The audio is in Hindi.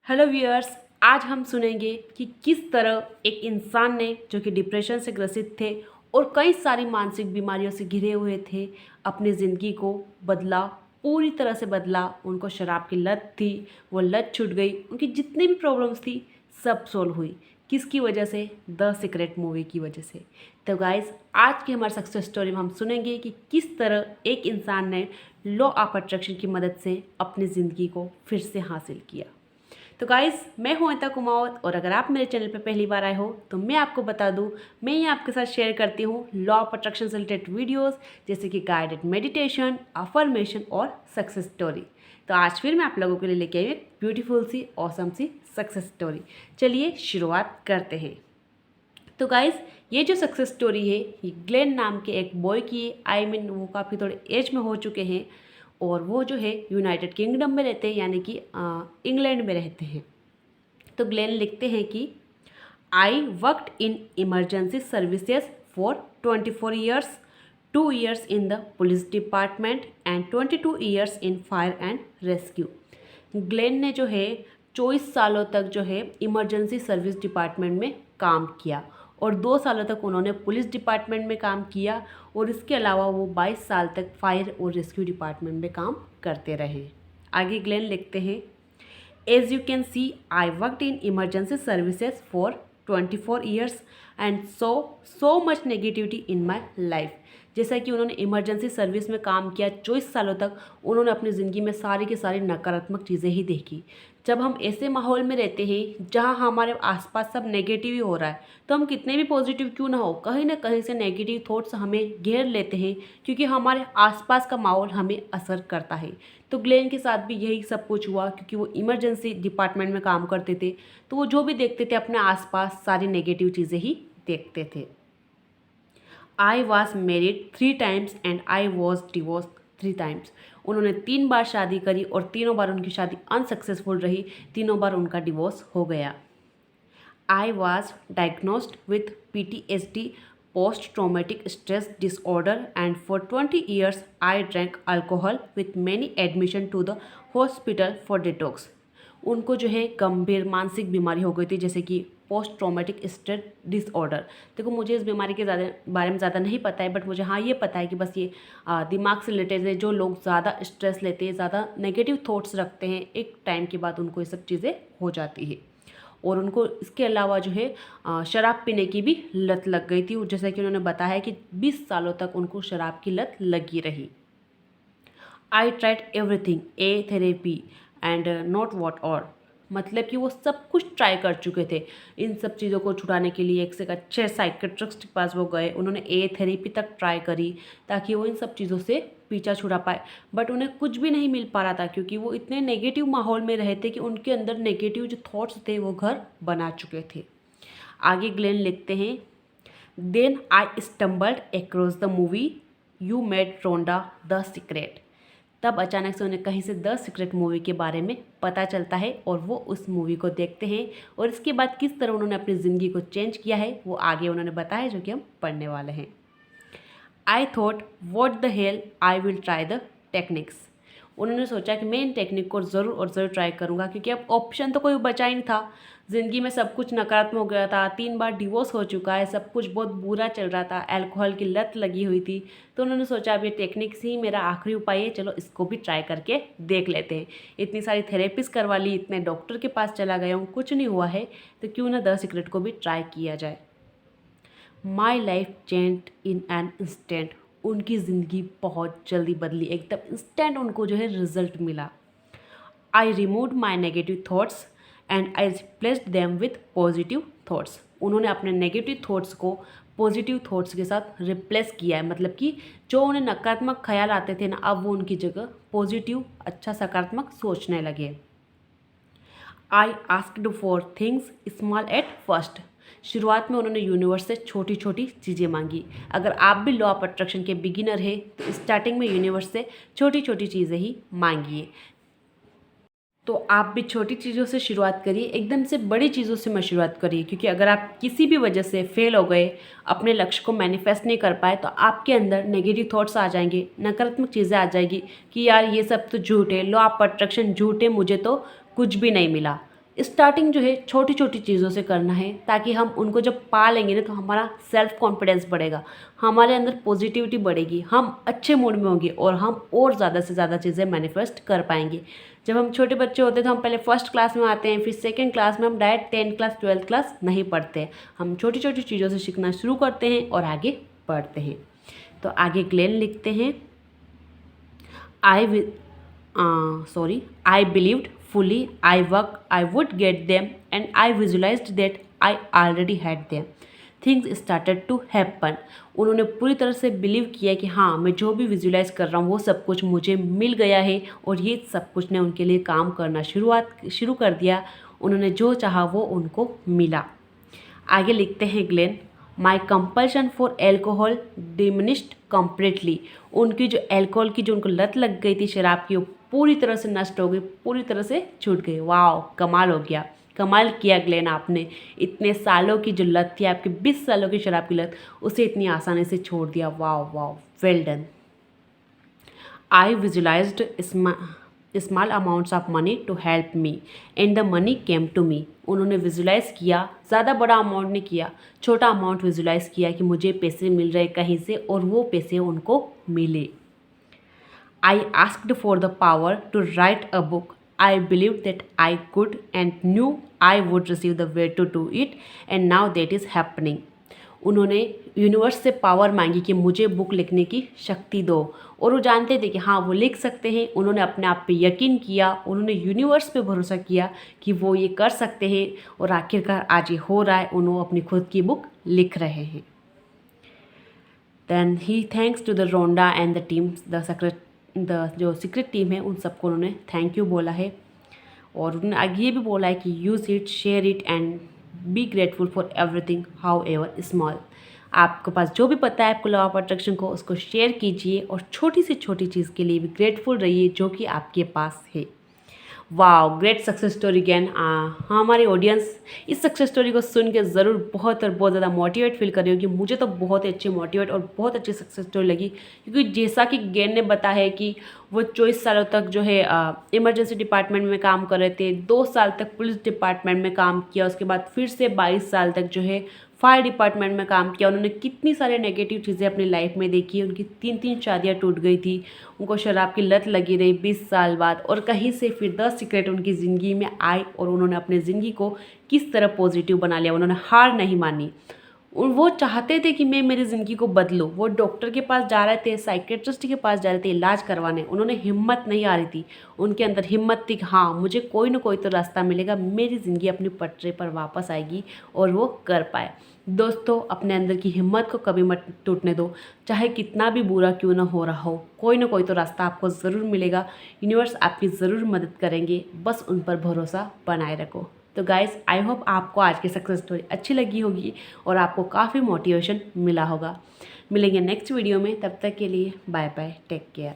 Hello viewers. आज हम सुनेंगे कि किस तरह एक इंसान ने जो कि डिप्रेशन से ग्रसित थे और कई सारी मानसिक बीमारियों से घिरे हुए थे, अपनी ज़िंदगी को बदला, पूरी तरह से बदला। उनको शराब की लत थी, वो लत छूट गई। उनकी जितनी भी प्रॉब्लम्स थी सब सोल्व हुई। किसकी वजह से? द सीक्रेट मूवी की वजह से। तो गाइज, आज की हमारी सक्सेस स्टोरी में हम सुनेंगे कि किस तरह एक इंसान ने लॉ ऑफ अट्रैक्शन की मदद से अपनी ज़िंदगी को फिर से हासिल किया। तो गाइस, मैं हूं अनिता कुमावत और अगर आप मेरे चैनल पर पहली बार आए हो तो मैं आपको बता दूं, मैं ये आपके साथ शेयर करती हूं लॉ ऑफ अट्रैक्शन से रिलेटेड वीडियोस, जैसे कि गाइडेड मेडिटेशन, अफर्मेशन और सक्सेस स्टोरी। तो आज फिर मैं आप लोगों के लिए लेके आई एक ब्यूटीफुल सी ऑसम सी सक्सेस स्टोरी। चलिए शुरुआत करते हैं। तो गाइस, ये जो सक्सेस स्टोरी है ये ग्लेन नाम के एक बॉय की है। वो काफ़ी थोड़े एज में हो चुके हैं और वो जो है यूनाइटेड किंगडम में रहते हैं, यानी कि इंग्लैंड में रहते हैं। तो ग्लेन लिखते हैं कि I worked in emergency services for 24 years, 2 years in the police department and 22 years in fire and rescue. Glenn ने जो है 24 सालों तक जो है इमरजेंसी सर्विस डिपार्टमेंट में काम किया और 2 सालों तक उन्होंने पुलिस डिपार्टमेंट में काम किया और इसके अलावा वो 22 साल तक फायर और रेस्क्यू डिपार्टमेंट में काम करते रहे। आगे ग्लेन लिखते हैं, As you can see, I worked in emergency services for 24 years and saw so much negativity in my life। जैसा कि उन्होंने इमरजेंसी सर्विस में काम किया 24 सालों तक, उन्होंने अपनी ज़िंदगी में सारी की सारी नकारात्मक चीज़ें ही देखी। जब हम ऐसे माहौल में रहते हैं जहां हमारे आसपास सब नेगेटिव ही हो रहा है, तो हम कितने भी पॉजिटिव क्यों ना हो, कहीं ना कहीं से नेगेटिव थॉट्स हमें घेर लेते हैं, क्योंकि हमारे आसपास का माहौल हमें असर करता है। तो ग्लेन के साथ भी यही सब कुछ हुआ, क्योंकि वो इमरजेंसी डिपार्टमेंट में काम करते थे, तो वो जो भी देखते थे अपने आसपास सारी नेगेटिव चीज़ें ही देखते थे। I was married 3 times and I was divorce 3 times. उन्होंने 3 बार शादी करी और तीनों बार उनकी शादी अनसक्सेसफुल रही, तीनों बार उनका डिवोर्स हो गया। I was diagnosed with PTSD, post traumatic stress disorder, and for 20 years I drank alcohol with many admission to the hospital for detox। उनको जो है गंभीर मानसिक बीमारी हो गई थी, जैसे कि पोस्ट ट्रॉमेटिक स्ट्रेस डिसऑर्डर। देखो, मुझे इस बीमारी के बारे में ज़्यादा नहीं पता है, बट मुझे हाँ ये पता है कि बस ये दिमाग से रिलेटेड है। जो लोग ज़्यादा स्ट्रेस लेते हैं, ज़्यादा नेगेटिव थॉट्स रखते हैं, एक टाइम के बाद उनको ये सब चीज़ें हो जाती है। और उनको इसके अलावा जो है शराब पीने की भी लत लग गई थी। जैसा कि उन्होंने बताया कि 20 सालों तक उनको शराब की लत लगी रही। I tried everything a therapy and not what और, मतलब कि वो सब कुछ ट्राई कर चुके थे इन सब चीज़ों को छुड़ाने के लिए। एक से अच्छे साइकेट्रिस्ट के पास वो गए, उन्होंने ए थेरेपी तक ट्राई करी ताकि वो इन सब चीज़ों से पीछा छुड़ा पाए, बट उन्हें कुछ भी नहीं मिल पा रहा था, क्योंकि वो इतने नेगेटिव माहौल में रहे थे कि उनके अंदर नेगेटिव जो थॉट्स थे वो घर बना चुके थे। आगे ग्लेन लिखते हैं, then I stumbled across the movie you made Rhonda the secret. तब अचानक से उन्हें कहीं से द सीक्रेट मूवी के बारे में पता चलता है और वो उस मूवी को देखते हैं, और इसके बाद किस तरह उन्होंने अपनी ज़िंदगी को चेंज किया है वो आगे उन्होंने बताया, जो कि हम पढ़ने वाले हैं। I thought what the hell I will try the techniques. उन्होंने सोचा कि मैं इन टेक्निक को ज़रूर और ज़रूर ट्राई करूँगा, क्योंकि अब ऑप्शन तो कोई बचा ही नहीं था। ज़िंदगी में सब कुछ नकारात्मक हो गया था, 3 बार डिवोर्स हो चुका है, सब कुछ बहुत बुरा चल रहा था, अल्कोहल की लत लगी हुई थी। तो उन्होंने सोचा अब ये टेक्निक्स ही मेरा आखिरी उपाय है, चलो इसको भी ट्राई करके देख लेते हैं। इतनी सारी थेरेपिस्ट करवा ली, इतने डॉक्टर के पास चला गया हूँ, कुछ नहीं हुआ है, तो क्यों ना द सीक्रेट को भी ट्राई किया जाए। My life change in an instant. उनकी ज़िंदगी बहुत जल्दी बदली, एकदम इंस्टेंट उनको जो है रिजल्ट मिला। I remove my negative thoughts and I replaced them with positive thoughts. उन्होंने अपने नेगेटिव थाट्स को पॉजिटिव थाट्स के साथ रिप्लेस किया है, मतलब कि जो उन्हें नकारात्मक ख्याल आते थे ना, अब वो उनकी जगह पॉजिटिव, अच्छा सकारात्मक सोचने लगे। आई asked for things small at first. शुरुआत में उन्होंने यूनिवर्स से छोटी छोटी चीज़ें मांगी। अगर आप भी लॉ ऑफ अट्रैक्शन के बिगिनर हैं तो स्टार्टिंग में यूनिवर्स से छोटी छोटी चीज़ें ही मांगिए। तो आप भी छोटी चीज़ों से शुरुआत करिए, एकदम से बड़ी चीज़ों से मत शुरुआत करिए, क्योंकि अगर आप किसी भी वजह से फेल हो गए, अपने लक्ष्य को मैनिफेस्ट नहीं कर पाए, तो आपके अंदर नेगेटिव थॉट्स आ जाएंगे, नकारात्मक चीज़ें आ जाएगी कि यार ये सब तो झूठ है, लॉ ऑफ अट्रैक्शन झूठ है, मुझे तो कुछ भी नहीं मिला। स्टार्टिंग जो है छोटी छोटी चीज़ों से करना है, ताकि हम उनको जब पा लेंगे ना तो हमारा सेल्फ कॉन्फिडेंस बढ़ेगा, हमारे अंदर पॉजिटिविटी बढ़ेगी, हम अच्छे मूड में होंगे और हम और ज़्यादा से ज़्यादा चीज़ें मैनिफेस्ट कर पाएंगे। जब हम छोटे बच्चे होते हैं तो हम पहले फर्स्ट क्लास में आते हैं, फिर सेकेंड क्लास में, हम direct 10th class 12th class नहीं पढ़ते हैं। हम छोटी छोटी चीज़ों से सीखना शुरू करते हैं और आगे बढ़ते हैं। तो आगे ग्लेन लिखते हैं, I believed fully I would get them, and I visualized that I already had them. Things started to happen. उन्होंने पूरी तरह से बिलीव किया कि हाँ, मैं जो भी विजुलाइज कर रहा हूँ वो सब कुछ मुझे मिल गया है, और ये सब कुछ ने उनके लिए काम करना शुरू कर दिया। उन्होंने जो चाहा वो उनको मिला। आगे लिखते हैं Glenn, my compulsion for alcohol diminished completely. उनकी जो एल्कोहल की जो उनको लत लग गई थी शराब की, वो पूरी तरह से नष्ट हो गई, पूरी तरह से छूट गई। वाह, कमाल हो गया, कमाल किया ग्लेन आपने। इतने सालों की जो लत थी आपकी, 20 सालों की शराब की लत, उसे इतनी आसानी से छोड़ दिया। वाह वाह, well done. I visualised small amounts of money to help me and the money came to me. उन्होंने विजुलाइज़ किया, ज़्यादा बड़ा अमाउंट नहीं किया, छोटा अमाउंट विजुलाइज़ किया कि मुझे पैसे मिल रहे कहीं से, और वो पैसे उनको मिले। I asked for the power to write a book. I believe that I could and knew I would receive the way to do it, and now that is happening. उन्होंने यूनिवर्स से पावर मांगी कि मुझे बुक लिखने की शक्ति दो, और वो जानते थे कि हाँ, वो लिख सकते हैं। उन्होंने अपने आप पे यकीन किया, उन्होंने यूनिवर्स पे भरोसा किया कि वो ये कर सकते हैं, और आखिरकार आज ये हो रहा है, उन्होंने अपनी खुद की बुक लिख रहे हैं। Then he thanks to the Rhonda and the team, जो सीक्रेट टीम है उन सबको उन्होंने थैंक यू बोला है, और उन्होंने आगे ये भी बोला है कि use it, share it and be grateful for everything how ever small. आपके पास जो भी पता है आपको लॉ ऑफ अट्रैक्शन को, उसको शेयर कीजिए, और छोटी से छोटी चीज़ के लिए भी ग्रेटफुल रहिए जो कि आपके पास है। Wow, great success story again. हमारी ऑडियंस इस सक्सेस स्टोरी को सुन के ज़रूर बहुत और बहुत ज़्यादा मोटिवेट फील कर रही होगी। मुझे तो बहुत ही अच्छी मोटिवेट और बहुत अच्छी सक्सेस स्टोरी लगी, क्योंकि जैसा कि गेन ने बताया है कि वो 24 सालों तक जो है इमरजेंसी डिपार्टमेंट में काम कर रहे थे, 2 साल तक पुलिस डिपार्टमेंट में काम किया, उसके बाद फिर से 22 साल तक जो है फायर डिपार्टमेंट में काम किया। उन्होंने कितनी सारी नेगेटिव चीज़ें अपनी लाइफ में देखी, उनकी 3 शादियां टूट गई थी, उनको शराब की लत लगी रही 20 साल बाद, और कहीं से फिर 10 सीक्रेट उनकी ज़िंदगी में आई, और उन्होंने अपनी ज़िंदगी को किस तरह पॉजिटिव बना लिया। उन्होंने हार नहीं मानी, वो चाहते थे कि मैं मेरी ज़िंदगी को बदलूं। वो डॉक्टर के पास जा रहे थे, साइकेट्रिस्ट के पास जा रहे थे इलाज करवाने, उन्होंने हिम्मत नहीं आ रही थी, उनके अंदर हिम्मत थी कि हाँ, मुझे कोई ना कोई तो रास्ता मिलेगा, मेरी ज़िंदगी अपनी पटरी पर वापस आएगी, और वो कर पाए। दोस्तों, अपने अंदर की हिम्मत को कभी मत टूटने दो, चाहे कितना भी बुरा क्यों ना हो रहा हो, कोई ना कोई तो रास्ता आपको ज़रूर मिलेगा। यूनिवर्स आपकी ज़रूर मदद करेंगे, बस उन पर भरोसा बनाए रखो। तो गाइस, आई होप आपको आज की सक्सेस स्टोरी अच्छी लगी होगी और आपको काफ़ी मोटिवेशन मिला होगा। मिलेंगे नेक्स्ट वीडियो में, तब तक के लिए बाय बाय, टेक केयर।